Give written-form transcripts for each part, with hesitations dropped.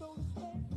go to space.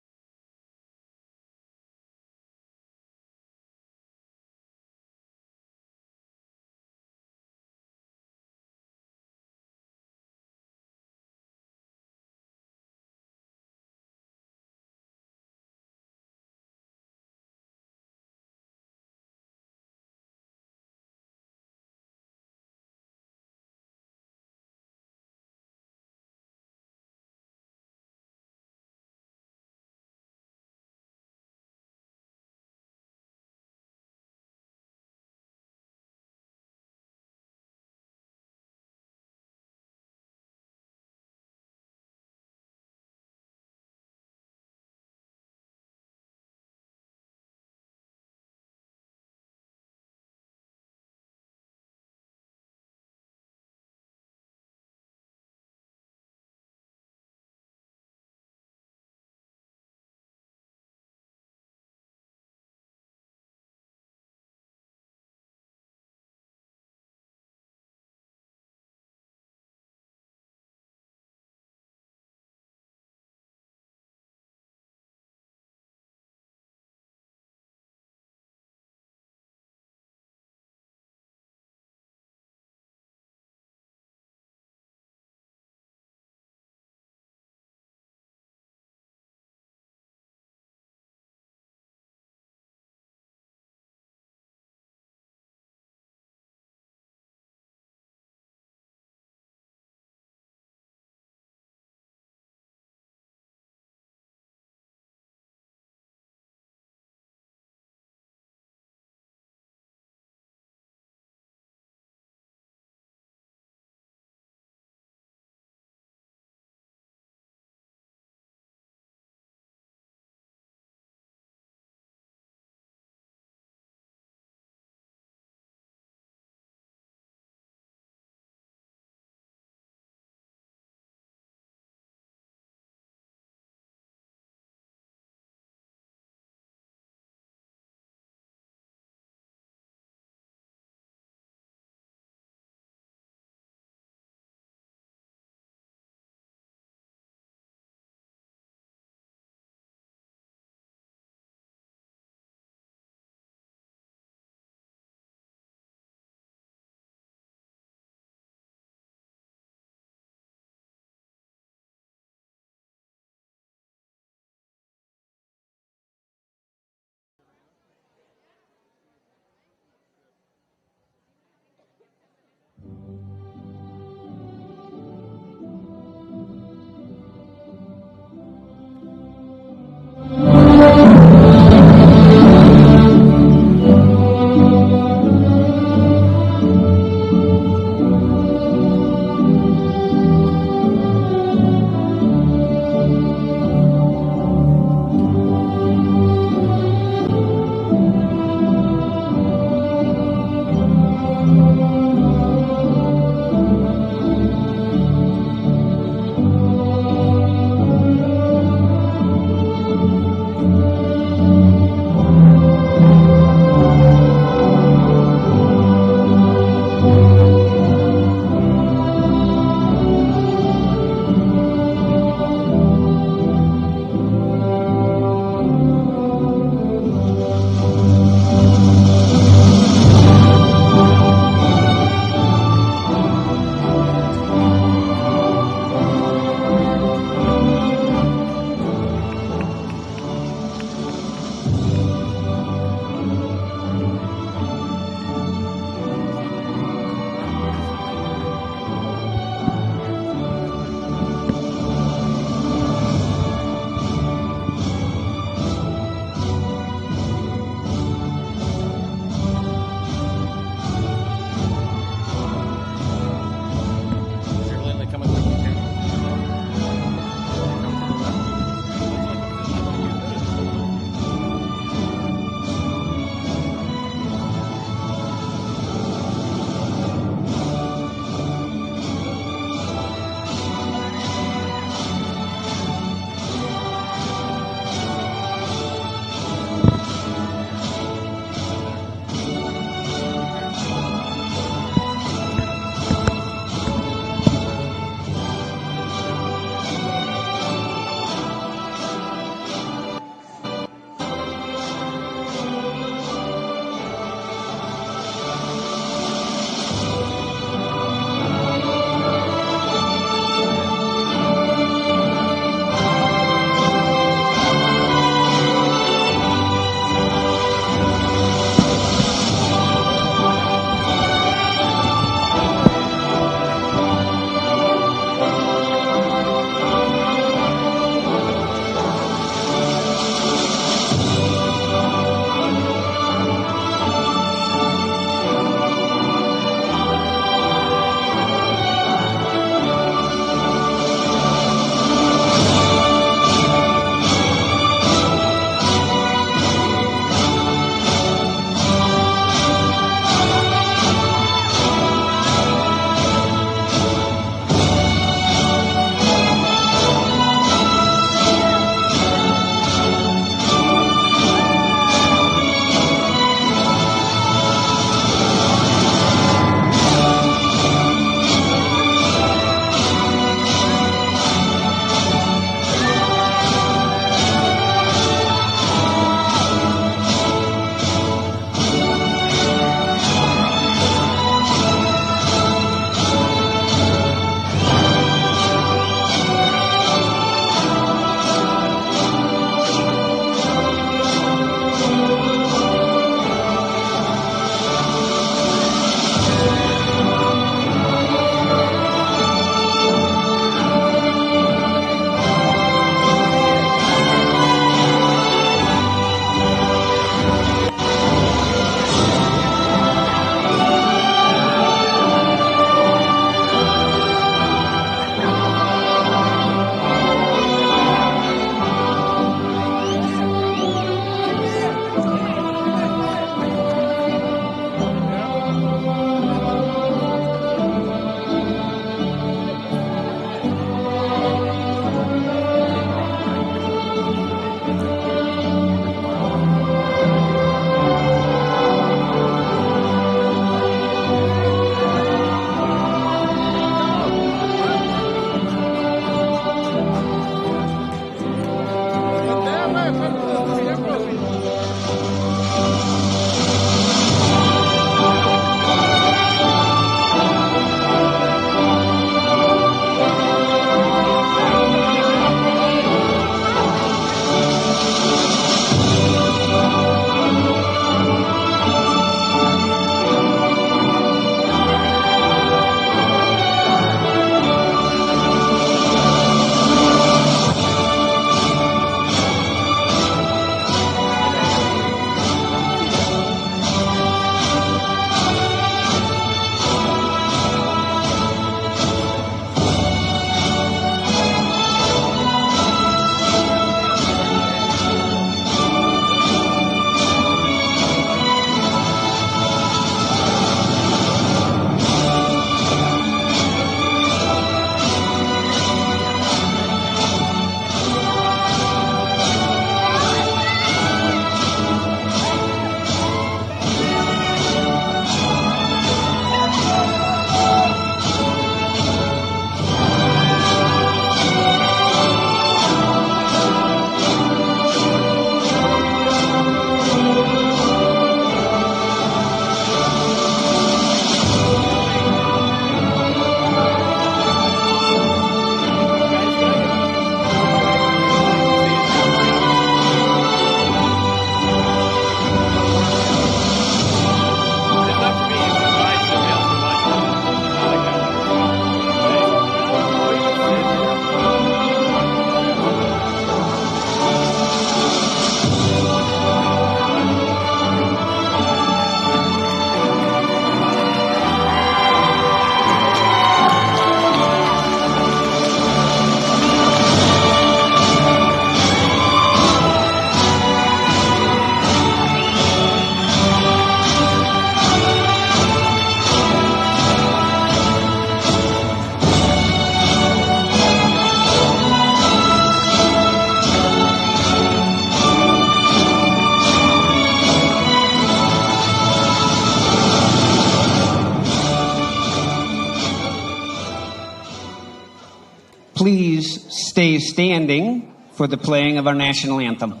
Please stay standing for the playing of our national anthem.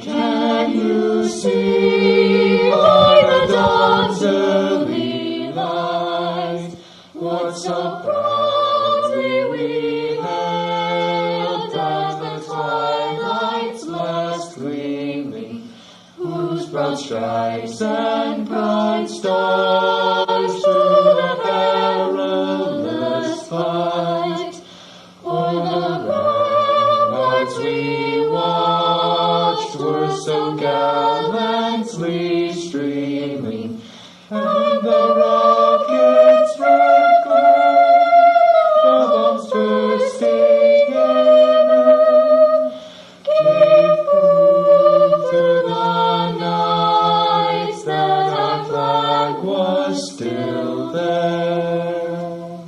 Can you see by the dawn's early light what so proudly we hailed at the twilight's last gleaming, whose broad stripes and bright stars through the perilous fight o'er the ramparts we watched were so gallantly streaming, and the rocket's red glare, the bombs bursting in air, gave proof through the night that our flag was still there.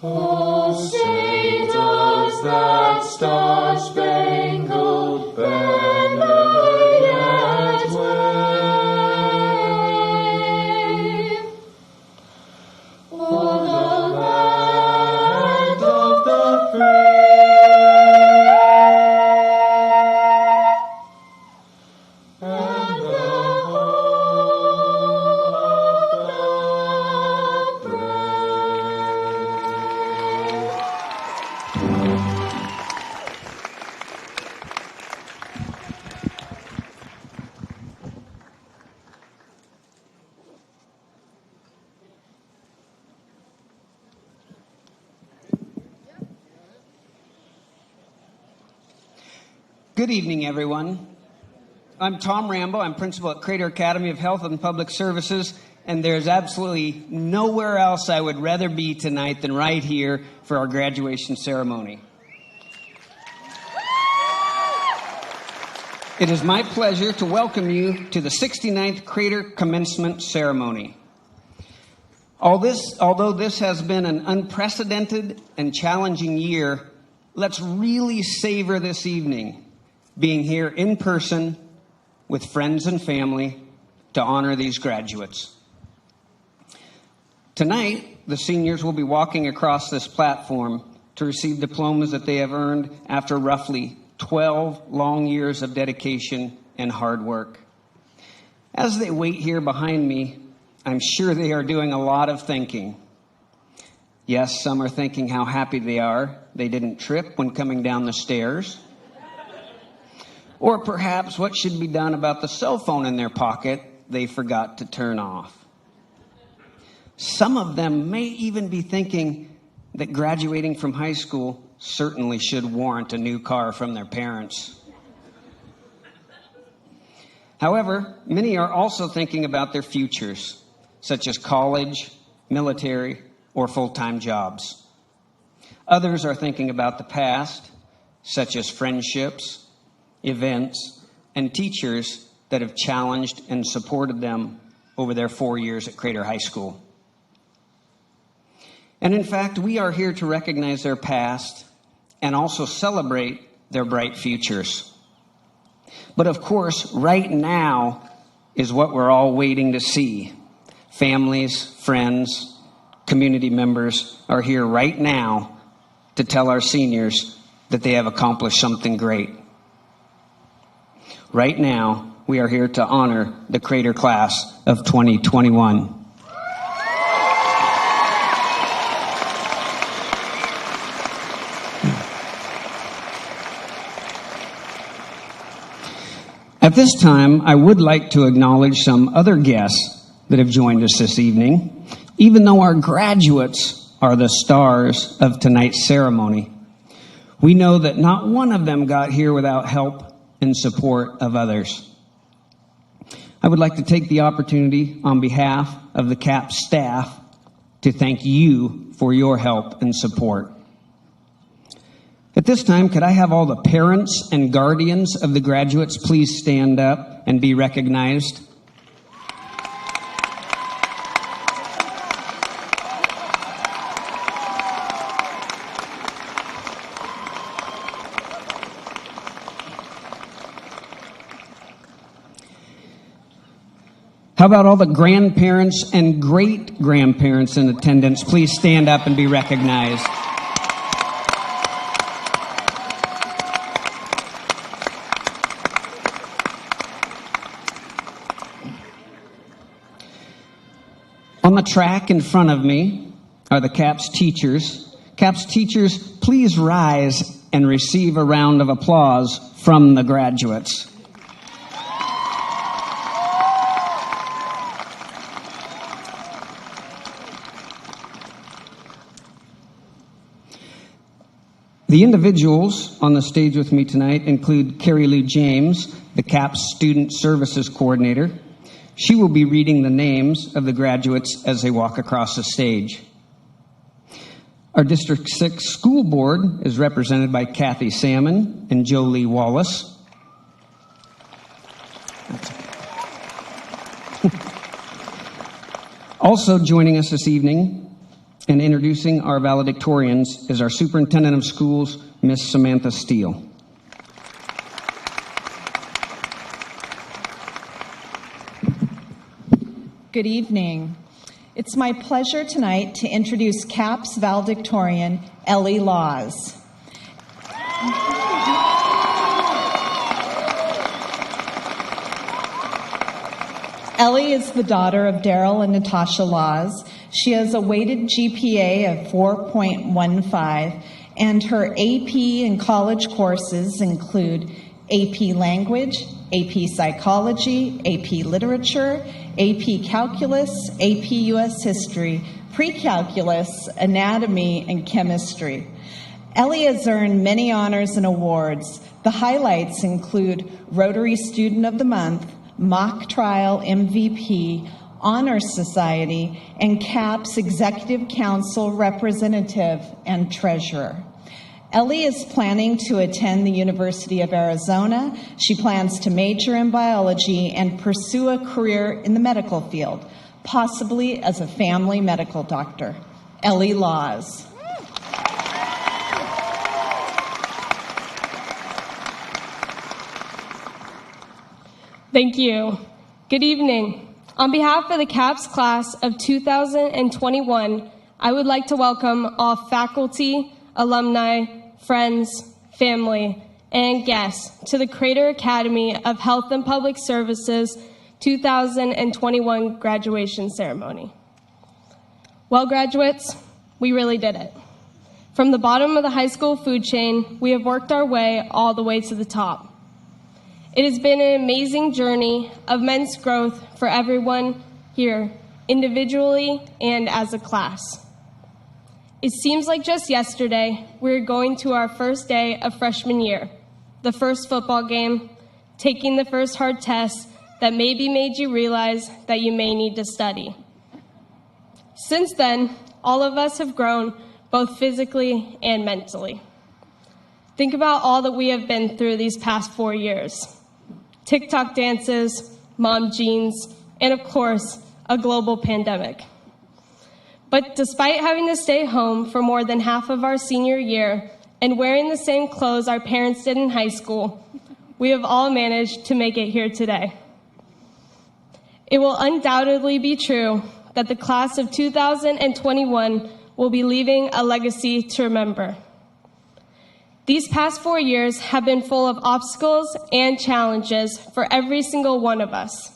Oh, say does that star-spangled banner yet wave o'er the land of the free and the home of the brave. Good evening, everyone. I'm Tom Rambo. I'm principal at Crater Academy of Health and Public Services, and there's absolutely nowhere else I would rather be tonight than right here for our graduation ceremony. It is my pleasure to welcome you to the 69th Crater Commencement Ceremony. Although this has been an unprecedented and challenging year, let's really savor this evening, being here in person with friends and family to honor these graduates. Tonight, the seniors will be walking across this platform to receive diplomas that they have earned after roughly 12 long years of dedication and hard work. As they wait here behind me, I'm sure they are doing a lot of thinking. Yes, some are thinking how happy they are they didn't trip when coming down the stairs. Or perhaps what should be done about the cell phone in their pocket they forgot to turn off. Some of them may even be thinking that graduating from high school certainly should warrant a new car from their parents. However, many are also thinking about their futures, such as college, military, or full-time jobs. Others are thinking about the past, such as friendships, events, and teachers that have challenged and supported them over their 4 years at Crater High School. And in fact, we are here to recognize their past and also celebrate their bright futures. But of course, right now is what we're all waiting to see. Families, friends, community members are here right now to tell our seniors that they have accomplished something great. Right now, we are here to honor the Crater class of 2021. At this time, I would like to acknowledge some other guests that have joined us this evening. Even though our graduates are the stars of tonight's ceremony, we know that not one of them got here without help and support of others. I would like to take the opportunity on behalf of the CAP staff to thank you for your help and support. At this time, could I have all the parents and guardians of the graduates please stand up and be recognized? How about all the grandparents and great-grandparents in attendance? Please stand up and be recognized. On the track in front of me are the CAPS teachers. CAPS teachers, please rise and receive a round of applause from the graduates. The individuals on the stage with me tonight include Carrie Lou James, the CAPS Student Services Coordinator. She will be reading the names of the graduates as they walk across the stage. Our District 6 School Board is represented by Kathy Salmon and Jolie Wallace. Also joining us this evening and introducing our valedictorians is our Superintendent of Schools, Miss Samantha Steele. Good evening. It's my pleasure tonight to introduce CAPS valedictorian Ellie Laws. Ellie is the daughter of Daryl and Natasha Laws. She has a weighted GPA of 4.15, and her AP and college courses include AP Language, AP Psychology, AP Literature, AP Calculus, AP US History, Pre-Calculus, Anatomy, and Chemistry. Ellie has earned many honors and awards. The highlights include Rotary Student of the Month, Mock Trial MVP, Honor Society, and CAPS Executive Council Representative and Treasurer. Ellie is planning to attend the University of Arizona. She plans to major in biology and pursue a career in the medical field, possibly as a family medical doctor. Ellie Laws. Thank you. Good evening. On behalf of the CAPS class of 2021, I would like to welcome all faculty, alumni, friends, family, and guests to the Crater Academy of Health and Public Services 2021 graduation ceremony. Well, graduates, we really did it. From the bottom of the high school food chain, we have worked our way all the way to the top. It has been an amazing journey of immense growth for everyone here, individually and as a class. It seems like just yesterday, we were going to our first day of freshman year, the first football game, taking the first hard test that maybe made you realize that you may need to study. Since then, all of us have grown, both physically and mentally. Think about all that we have been through these past 4 years. TikTok dances, mom jeans, and of course, a global pandemic. But despite having to stay home for more than half of our senior year and wearing the same clothes our parents did in high school, we have all managed to make it here today. It will undoubtedly be true that the class of 2021 will be leaving a legacy to remember. These past 4 years have been full of obstacles and challenges for every single one of us,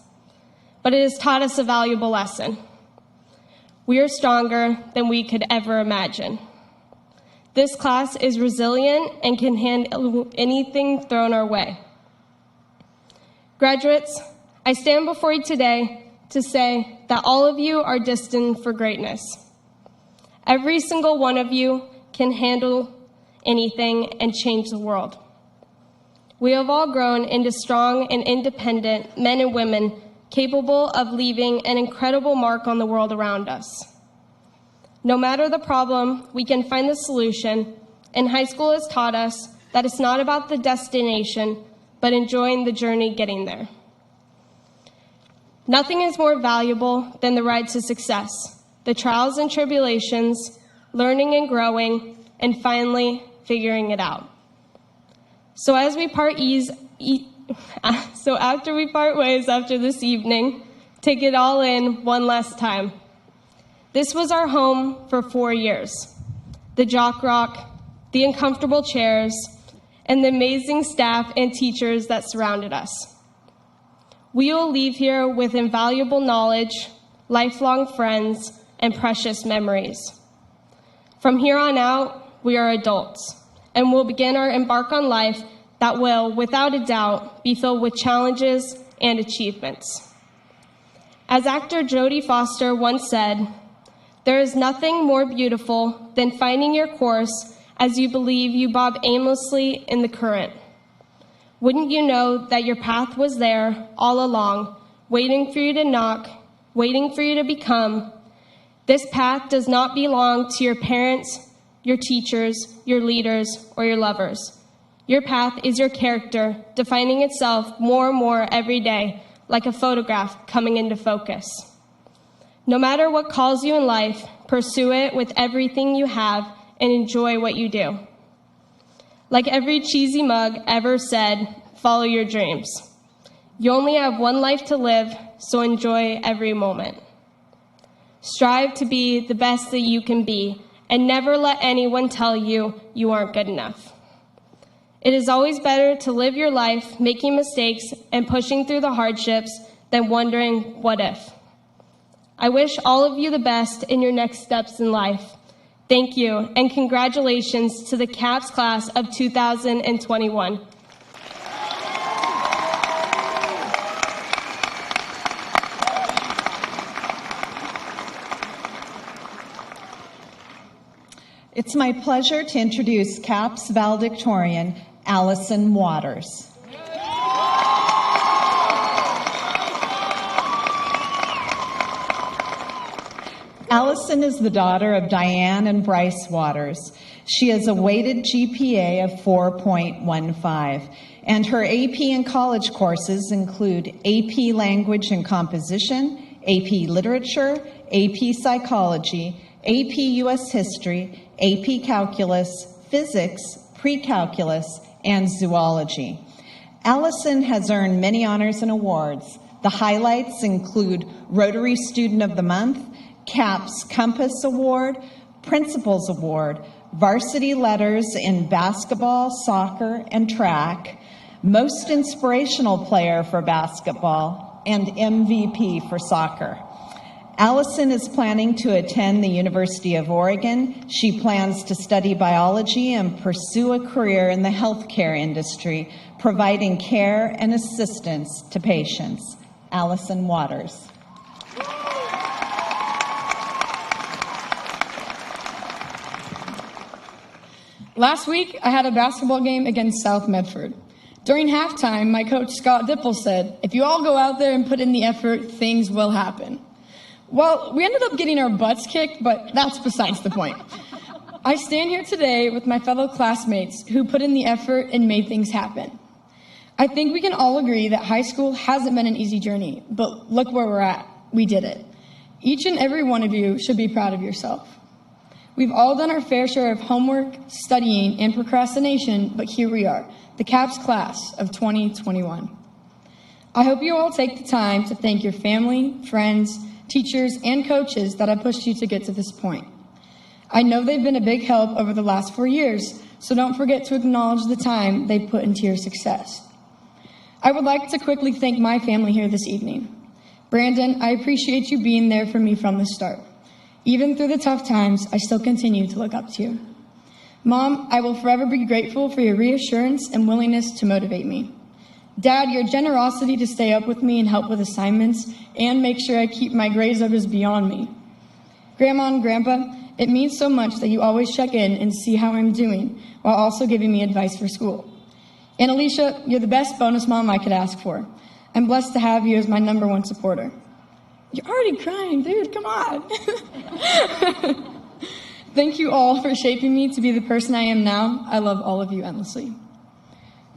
but it has taught us a valuable lesson. We are stronger than we could ever imagine. This class is resilient and can handle anything thrown our way. Graduates, I stand before you today to say that all of you are destined for greatness. Every single one of you can handle anything and change the world. We have all grown into strong and independent men and women capable of leaving an incredible mark on the world around us. No matter the problem, we can find the solution, and high school has taught us that it's not about the destination, but enjoying the journey getting there. Nothing is more valuable than the ride to success, the trials and tribulations, learning and growing, and finally figuring it out. So after we part ways after this evening, take it all in one last time. This was our home for 4 years. The jock rock, the uncomfortable chairs, and the amazing staff and teachers that surrounded us. We will leave here with invaluable knowledge, lifelong friends, and precious memories. From here on out, we are adults, and will begin our embark on life that will, without a doubt, be filled with challenges and achievements. As actor Jodie Foster once said, "There is nothing more beautiful than finding your course as you believe you bob aimlessly in the current. Wouldn't you know that your path was there all along, waiting for you to knock, waiting for you to become? This path does not belong to your parents, your teachers, your leaders, or your lovers. Your path is your character, defining itself more and more every day, like a photograph coming into focus. No matter what calls you in life, pursue it with everything you have and enjoy what you do. Like every cheesy mug ever said, follow your dreams. You only have one life to live, so enjoy every moment. Strive to be the best that you can be, and never let anyone tell you you aren't good enough. It is always better to live your life making mistakes and pushing through the hardships than wondering what if. I wish all of you the best in your next steps in life. Thank you, and congratulations to the CAPS class of 2021. It's my pleasure to introduce CAPS valedictorian, Allison Waters. Allison is the daughter of Diane and Bryce Waters. She has a weighted GPA of 4.15, and her AP and college courses include AP Language and Composition, AP Literature, AP Psychology, AP US History, AP Calculus, Physics, Pre-Calculus, and Zoology. Allison has earned many honors and awards. The highlights include Rotary Student of the Month, CAPS Compass Award, Principals Award, Varsity Letters in Basketball, Soccer, and Track, Most Inspirational Player for Basketball, and MVP for Soccer. Allison is planning to attend the University of Oregon. She plans to study biology and pursue a career in the healthcare industry, providing care and assistance to patients. Allison Waters. Last week, I had a basketball game against South Medford. During halftime, my coach, Scott Dipple, said, "If you all go out there and put in the effort, things will happen." Well, we ended up getting our butts kicked, but that's besides the point. I stand here today with my fellow classmates who put in the effort and made things happen. I think we can all agree that high school hasn't been an easy journey, but look where we're at. We did it. Each and every one of you should be proud of yourself. We've all done our fair share of homework, studying, and procrastination, but here we are, the CAPS class of 2021. I hope you all take the time to thank your family, friends, teachers, and coaches that have pushed you to get to this point. I know they've been a big help over the last 4 years, so don't forget to acknowledge the time they put into your success. I would like to quickly thank my family here this evening. Brandon, I appreciate you being there for me from the start. Even through the tough times, I still continue to look up to you. Mom, I will forever be grateful for your reassurance and willingness to motivate me. Dad, your generosity to stay up with me and help with assignments and make sure I keep my grades up is beyond me. Grandma and Grandpa, it means so much that you always check in and see how I'm doing while also giving me advice for school. And Alicia, you're the best bonus mom I could ask for. I'm blessed to have you as my #1 supporter. You're already crying, dude, come on. Thank you all for shaping me to be the person I am now. I love all of you endlessly.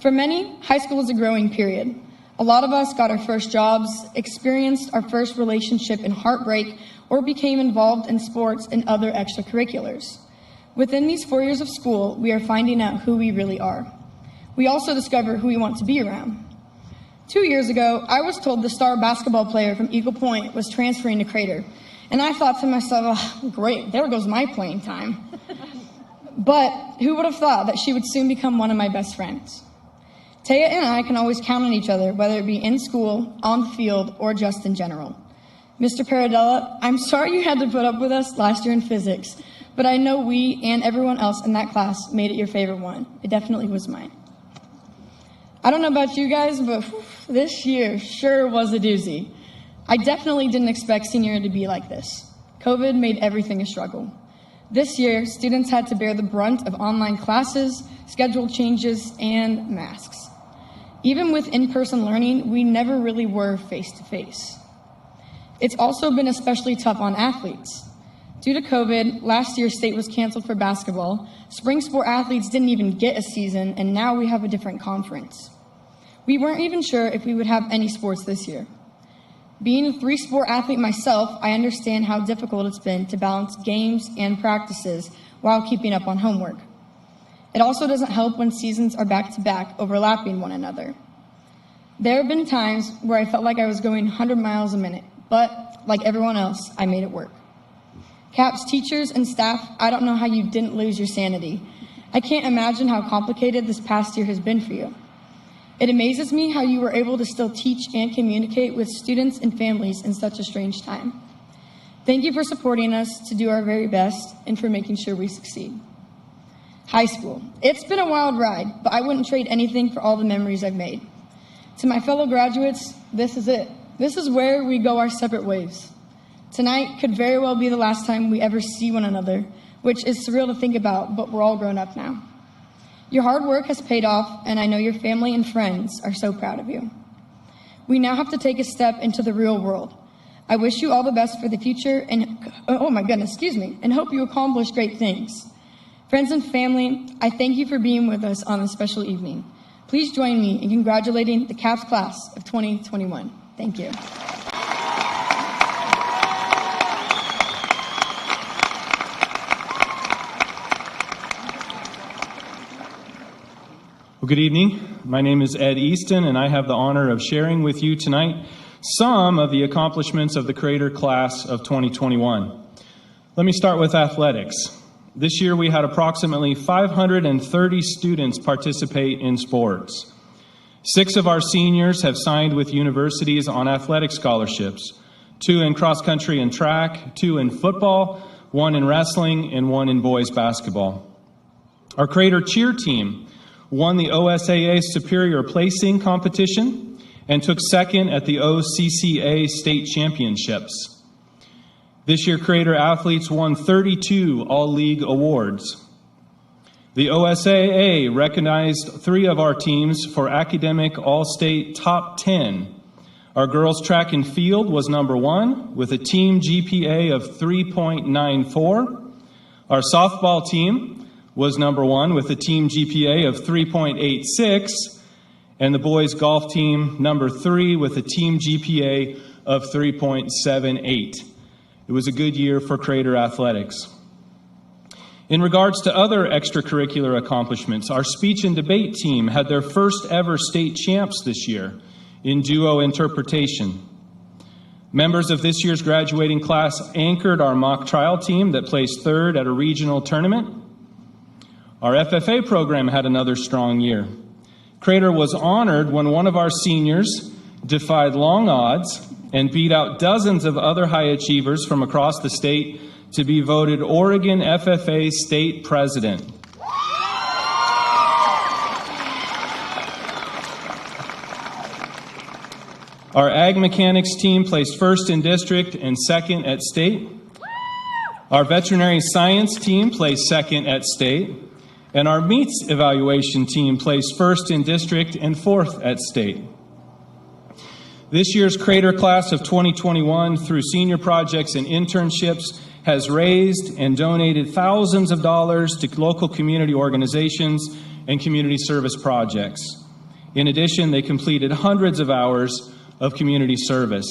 For many, high school is a growing period. A lot of us got our first jobs, experienced our first relationship in heartbreak, or became involved in sports and other extracurriculars. Within these 4 years of school, we are finding out who we really are. We also discover who we want to be around. 2 years ago, I was told the star basketball player from Eagle Point was transferring to Crater. And I thought to myself, oh, great, there goes my playing time. But who would have thought that she would soon become one of my best friends? Taya and I can always count on each other, whether it be in school, on the field, or just in general. Mr. Paradella, I'm sorry you had to put up with us last year in physics, but I know we and everyone else in that class made it your favorite one. It definitely was mine. I don't know about you guys, but this year sure was a doozy. I definitely didn't expect senior year to be like this. COVID made everything a struggle. This year, students had to bear the brunt of online classes, schedule changes, and masks. Even with in-person learning, we never really were face-to-face. It's also been especially tough on athletes. Due to COVID, last year state was canceled for basketball. Spring sport athletes didn't even get a season, and now we have a different conference. We weren't even sure if we would have any sports this year. Being a 3-sport athlete myself, I understand how difficult it's been to balance games and practices while keeping up on homework. It also doesn't help when seasons are back-to-back, overlapping one another. There have been times where I felt like I was going 100 miles a minute, but like everyone else, I made it work. CAPS teachers and staff, I don't know how you didn't lose your sanity. I can't imagine how complicated this past year has been for you. It amazes me how you were able to still teach and communicate with students and families in such a strange time. Thank you for supporting us to do our very best and for making sure we succeed. High school. It's been a wild ride, but I wouldn't trade anything for all the memories I've made. To my fellow graduates, this is it. This is where we go our separate ways. Tonight could very well be the last time we ever see one another, which is surreal to think about, but we're all grown up now. Your hard work has paid off, and I know your family and friends are so proud of you. We now have to take a step into the real world. I wish you all the best for the future and, and hope you accomplish great things. Friends and family, I thank you for being with us on this special evening. Please join me in congratulating the CAPS class of 2021. Thank you. Well, good evening. My name is Ed Easton, and I have the honor of sharing with you tonight some of the accomplishments of the Crater class of 2021. Let me start with athletics. This year we had approximately 530 students participate in sports. 6 of our seniors have signed with universities on athletic scholarships, 2 in cross country and track, 2 in football, 1 in wrestling, and 1 in boys basketball. Our Crater cheer team won the OSAA Superior Placing Competition and took second at the OCCA State Championships. This year, Crater athletes won 32 All-League awards. The OSAA recognized 3 of our teams for academic All-State Top 10. Our girls' track and field was number 1 with a team GPA of 3.94. Our softball team was number 1 with a team GPA of 3.86. And the boys' golf team, number 3 with a team GPA of 3.78. It was a good year for Crater athletics. In regards to other extracurricular accomplishments, our speech and debate team had their first ever state champs this year in duo interpretation. Members of this year's graduating class anchored our mock trial team that placed 3rd at a regional tournament. Our FFA program had another strong year. Crater was honored when one of our seniors defied long odds and beat out dozens of other high achievers from across the state to be voted Oregon FFA state president. Our ag mechanics team placed 1st in district and 2nd at state. Our veterinary science team placed 2nd at state. And our meats evaluation team placed 1st in district and 4th at state. This year's Crater class of 2021, through senior projects and internships, has raised and donated thousands of dollars to local community organizations and community service projects. In addition, they completed hundreds of hours of community service.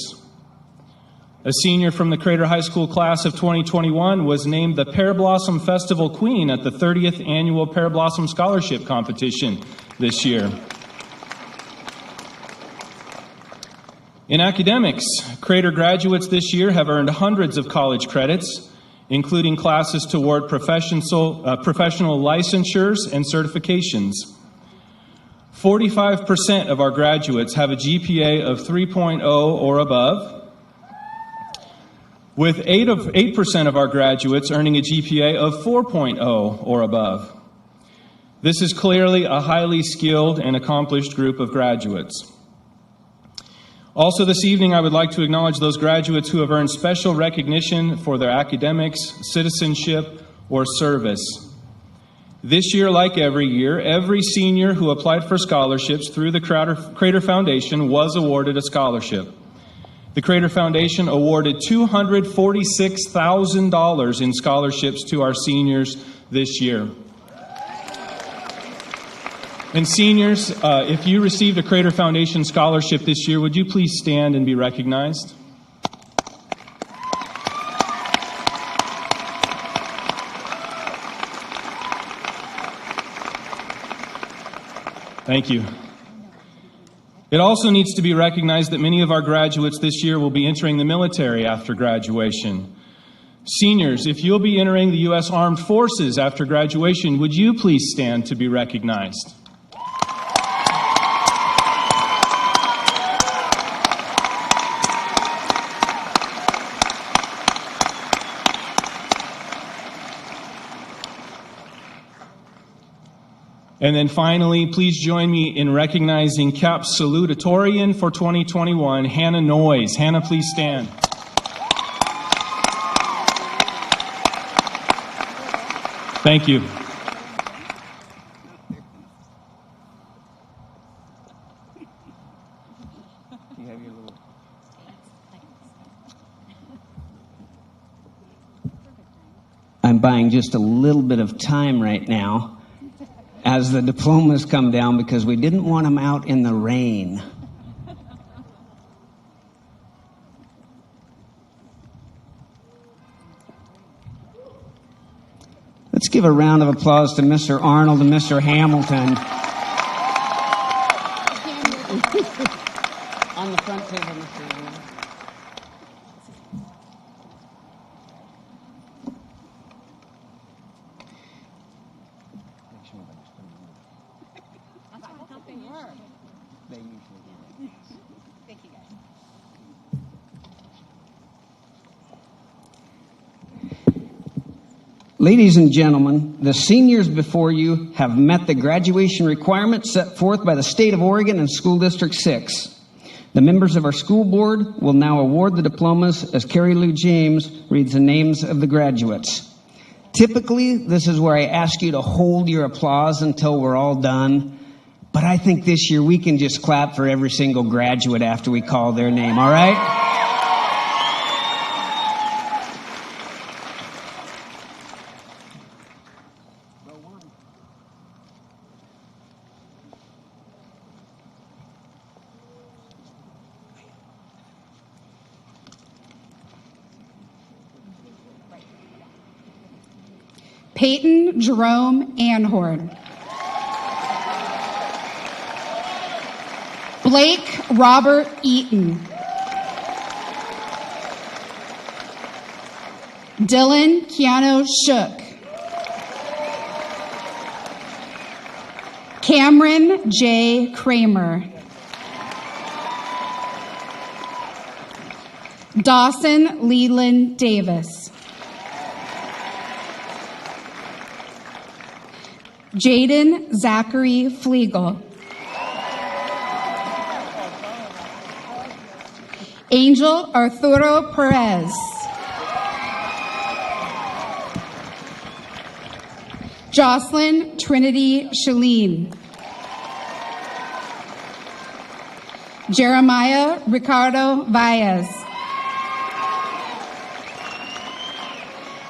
A senior from the Crater High School class of 2021 was named the Pear Blossom Festival Queen at the 30th Annual Pear Blossom Scholarship Competition this year. In academics, Crater graduates this year have earned hundreds of college credits, including classes toward professional licensures and certifications. 45% of our graduates have a GPA of 3.0 or above, with 8% of our graduates earning a GPA of 4.0 or above. This is clearly a highly skilled and accomplished group of graduates. Also this evening, I would like to acknowledge those graduates who have earned special recognition for their academics, citizenship, or service. This year, like every year, every senior who applied for scholarships through the Crater Foundation was awarded a scholarship. The Crater Foundation awarded $246,000 in scholarships to our seniors this year. And seniors, if you received a Crater Foundation scholarship this year, would you please stand and be recognized? Thank you. It also needs to be recognized that many of our graduates this year will be entering the military after graduation. Seniors, if you'll be entering the U.S. Armed Forces after graduation, would you please stand to be recognized? And then finally, please join me in recognizing CAPS Salutatorian for 2021, Hannah Noyes. Hannah, please stand. Thank you. I'm buying just a little bit of time right now as the diplomas come down because we didn't want them out in the rain. Let's give a round of applause to Mr. Arnold and Mr. Hamilton. On the front table, Mr. Arnold. Ladies and gentlemen, the seniors before you have met the graduation requirements set forth by the State of Oregon and School District 6. The members of our school board will now award the diplomas as Carrie Lou James reads the names of the graduates. Typically, this is where I ask you to hold your applause until we're all done, but I think this year we can just clap for every single graduate after we call their name, all right? Peyton Jerome Anhorn. Blake Robert Eaton. Dylan Keanu Shook. Cameron J. Kramer. Dawson Leland Davis. Jaden Zachary Flegel. Angel Arturo Perez. Jocelyn Trinity Shaleen. Jeremiah Ricardo Valles.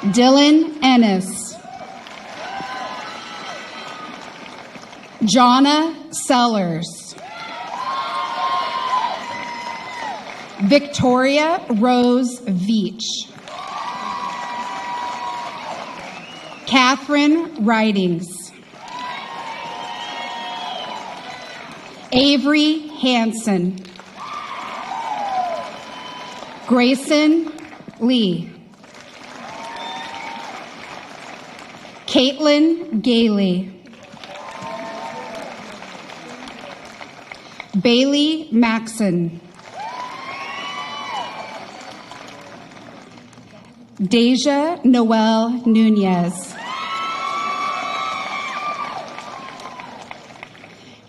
Dylan Ennis. Jonna Sellers. Victoria Rose Veach. Catherine Ridings. Avery Hansen. Grayson Lee. Caitlin Gailey. Bailey Maxon. Deja Noel Nunez.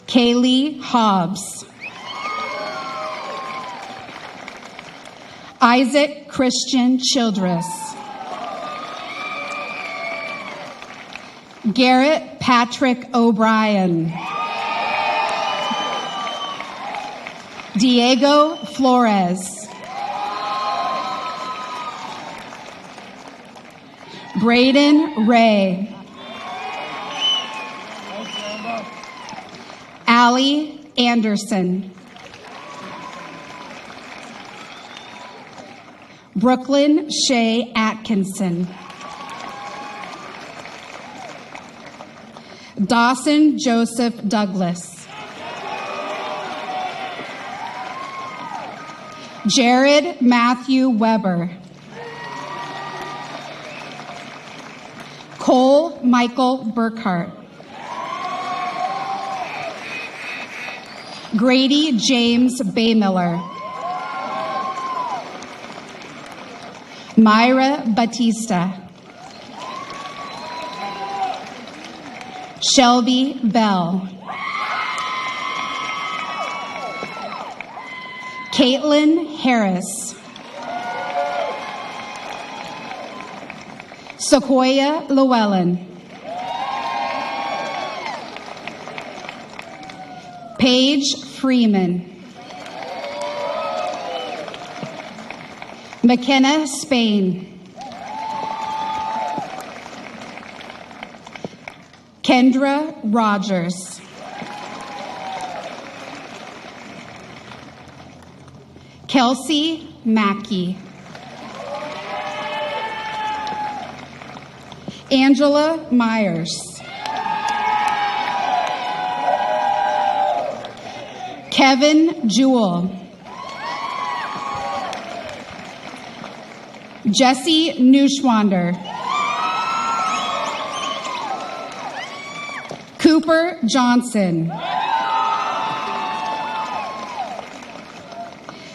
Kaylee Hobbs. Isaac Christian Childress. Garrett Patrick O'Brien. Diego Flores. Braden Ray. Allie Anderson. Brooklyn Shea Atkinson. Dawson Joseph Douglas. Jared Matthew Weber. Cole Michael Burkhart. Grady James Baymiller. Myra Batista. Shelby Bell. Caitlin Harris. Sequoia Llewellyn. Paige Freeman. McKenna Spain. Kendra Rogers. Kelsey Mackey. Angela Myers. Kevin Jewell. Jesse Neuschwander. Cooper Johnson.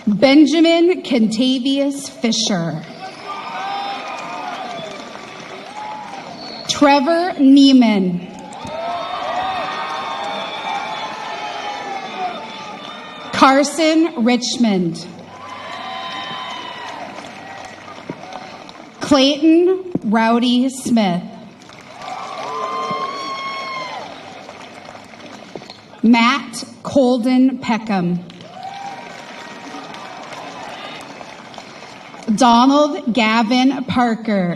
Benjamin Contavious Fisher. Trevor Neiman. Carson Richmond. Clayton Rowdy Smith. Matt Colden Peckham. Donald Gavin Parker.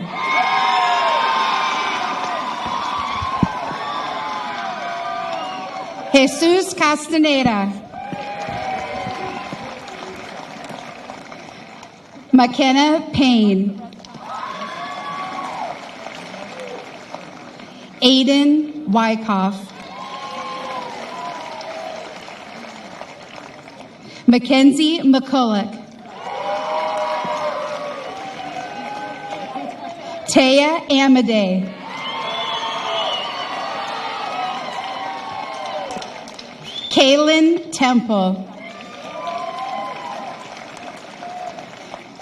Jesus Castaneda. McKenna Payne. Aiden Wyckoff. Mackenzie McCulloch. Taya Amadei. Kaylin Temple.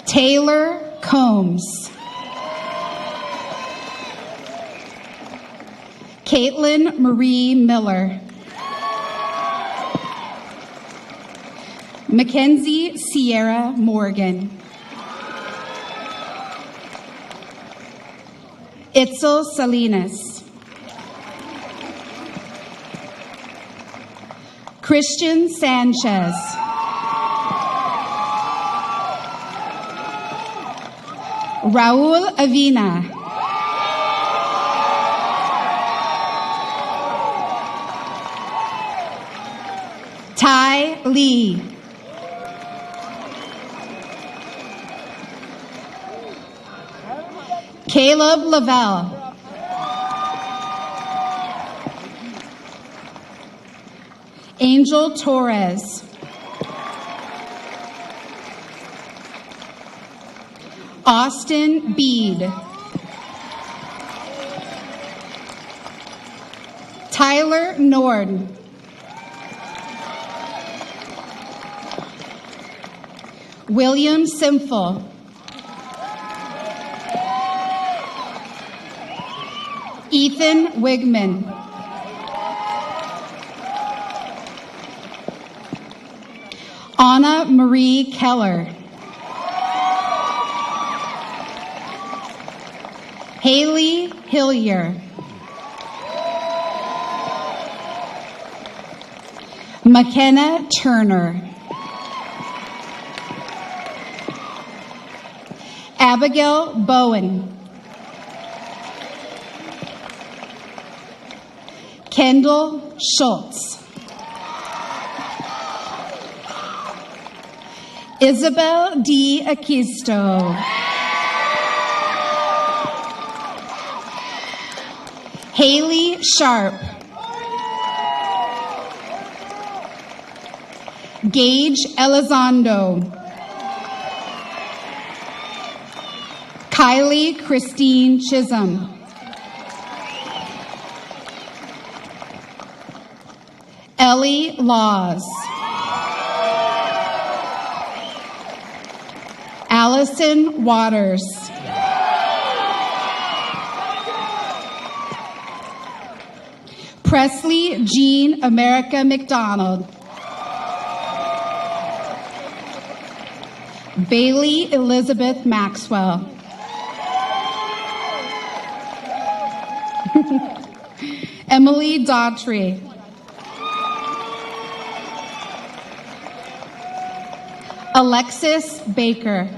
Taylor Combs. Caitlin Marie Miller. Mackenzie Sierra Morgan. Itzel Salinas. Christian Sanchez. Raul Avina. Ty Lee. Caleb Lavelle. Angel Torres. Austin Bede. Tyler Nord. William Simful. Ethan Wigman. Anna Marie Keller. Haley Hillier. McKenna Turner. Abigail Bowen. Kendall Schultz. Isabel D. Akisto. Haley Sharp. Gage Elizondo. Kylie Christine Chisholm. Ellie Laws. Allison Waters. Presley Jean America McDonald. Bailey Elizabeth Maxwell. Emily Daughtry. Alexis Baker.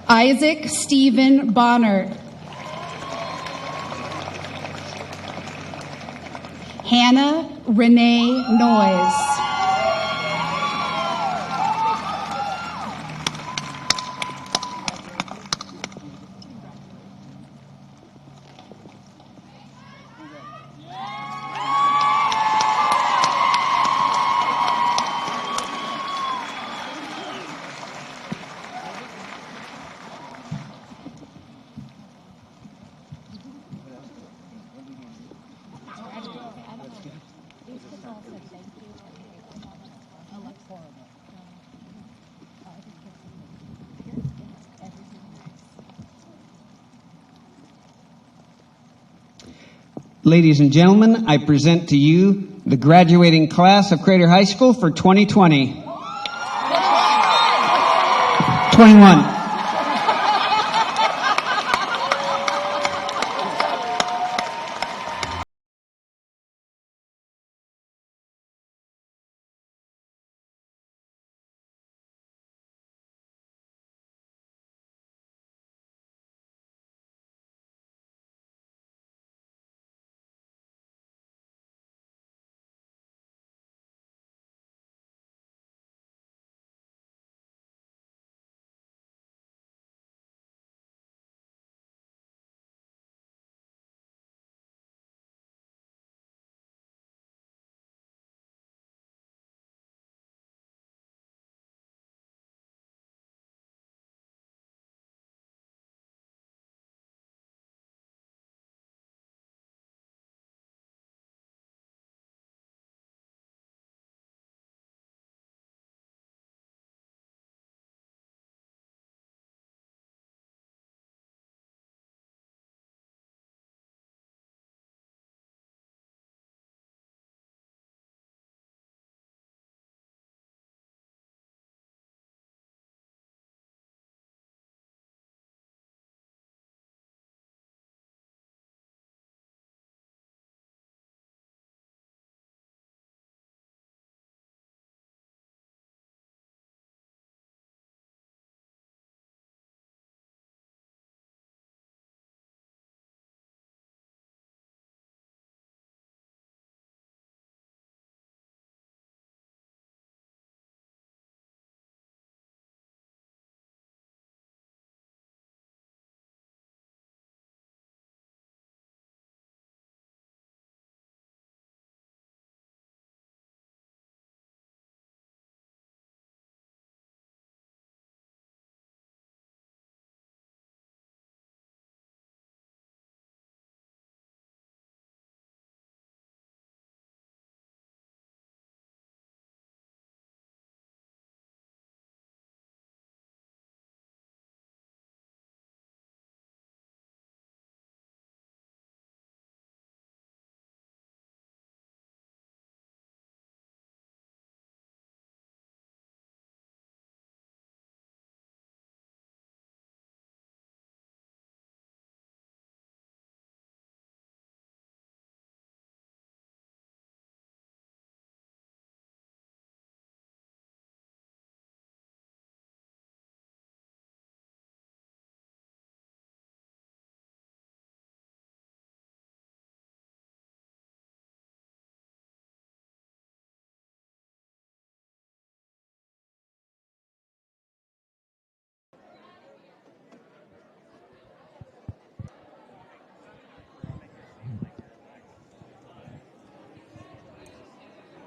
Isaac Stephen Bonner. Hannah Renee Noyes. Ladies and gentlemen, I present to you the graduating class of Crater High School for 2020. 21.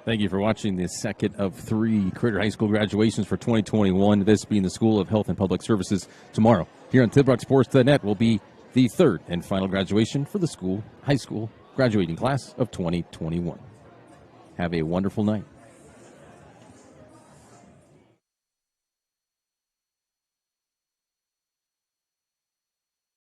Thank you for watching the second of 3 Crater High School graduations for 2021. This being the School of Health and Public Services. Tomorrow, here on TidrockSports.net, will be the third and final graduation for the high school graduating class of 2021. Have a wonderful night.